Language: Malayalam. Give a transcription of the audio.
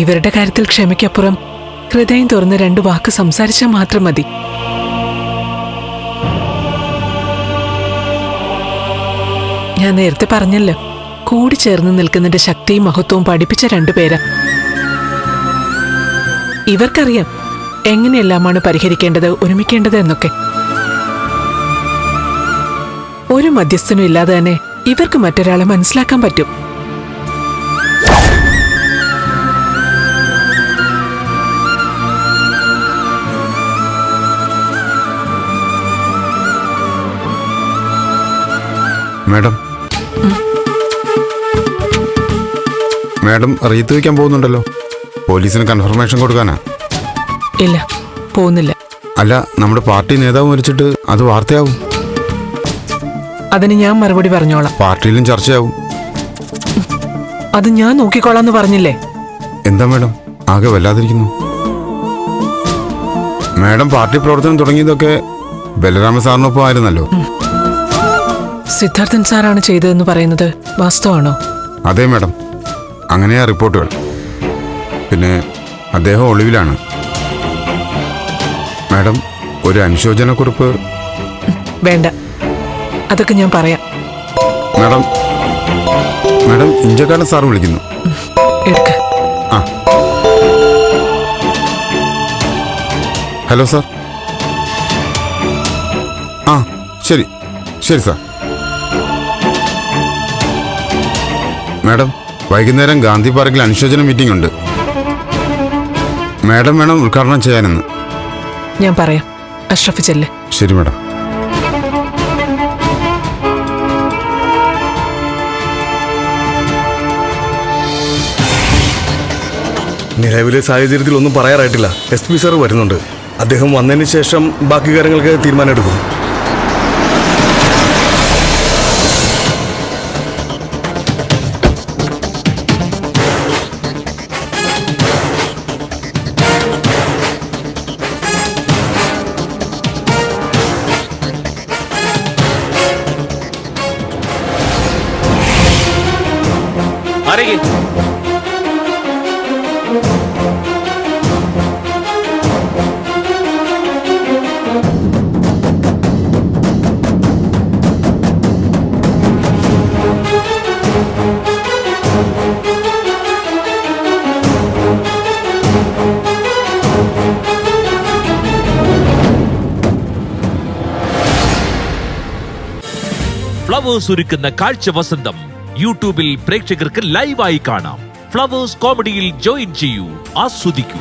ഇവരുടെ കാര്യത്തിൽ ക്ഷമയ്ക്കപ്പുറം ഹൃദയം തുറന്ന് 2 വാക്ക് സംസാരിച്ചാൽ മാത്രം മതി. ഞാൻ നേരത്തെ പറഞ്ഞല്ലോ, കൂടി ചേർന്ന് നിൽക്കുന്നതിന്റെ ശക്തിയും മഹത്വവും പഠിപ്പിച്ച 2 പേരാ. ഇവർക്കറിയാം എങ്ങനെയെല്ലാമാണ് പരിഹരിക്കേണ്ടത്, ഒരുമിക്കേണ്ടത് എന്നൊക്കെ. ഒരു മധ്യസ്ഥനും ഇല്ലാതെ തന്നെ ഇവർക്ക് മറ്റൊരാളെ മനസ്സിലാക്കാൻ പറ്റും. മാഡം, മാഡം റീത്ത് വയ്ക്കാൻ പോകുന്നുണ്ടല്ലോ. പോലീസിന് കൺഫർമേഷൻ കൊടുക്കാനാ? ഇല്ല, പോകുന്നില്ല. അല്ല, നമ്മുടെ പാർട്ടി നേതാവ് മരിച്ചിട്ട് അത് വാർത്തയാവും. അതിന് ഞാൻ മറുപടി പറഞ്ഞോളാം. പാർട്ടിയിലും ചർച്ചയാവും. അത് ഞാൻ നോക്കിക്കോളാന്ന് പറഞ്ഞില്ലേ? എന്താ മാഡം ആകെ വല്ലാതിരിക്കുന്നു? മാഡം പാർട്ടി പ്രവർത്തനം തുടങ്ങിയതൊക്കെ ബലരാമ സാറിനൊപ്പം ആയിരുന്നല്ലോ. സിദ്ധാർത്ഥൻ സാറാണ് ചെയ്തതെന്ന് പറയുന്നത് വാസ്തവാണോ? അതെ മാഡം, അങ്ങനെയാ റിപ്പോർട്ടുകൾ. പിന്നെ അദ്ദേഹം ഒളിവിലാണ്. മാഡം, ഒരു അനുശോചനക്കുറിപ്പ്. വേണ്ട, അതൊക്കെ ഞാൻ പറയാം. മാഡം, മാഡം ഇഞ്ചക്കാലം സാർ വിളിക്കുന്നു. എടുക്ക. ആ, ഹലോ സാർ. ആ, ശരി ശരി സാർ. മാഡം, വൈകുന്നേരം ഗാന്ധി പാർക്കിൽ അനുശോചന മീറ്റിംഗ് ഉണ്ട്. മാഡം വേണം ഉദ്ഘാടനം ചെയ്യാനെന്ന്. ഞാൻ പറയാം. അഷ്റഫ് ചെല്ല്. ശരി മാഡം. നിലവിലെ സാഹചര്യത്തിൽ ഒന്നും പറയാറായിട്ടില്ല. SP സാർ വരുന്നുണ്ട്. അദ്ദേഹം വന്നതിന് ശേഷം ബാക്കി കാര്യങ്ങൾക്ക് തീരുമാനം എടുക്കും. ഫ്ലവേഴ്സ് ഒരുക്കുന്ന കാഴ്ച വസന്തം യൂട്യൂബിൽ പ്രേക്ഷകർക്ക് ലൈവായി കാണാം. ഫ്ലവേഴ്സ് കോമഡിയിൽ ജോയിൻ ചെയ്യൂ, ആസ്വദിക്കൂ.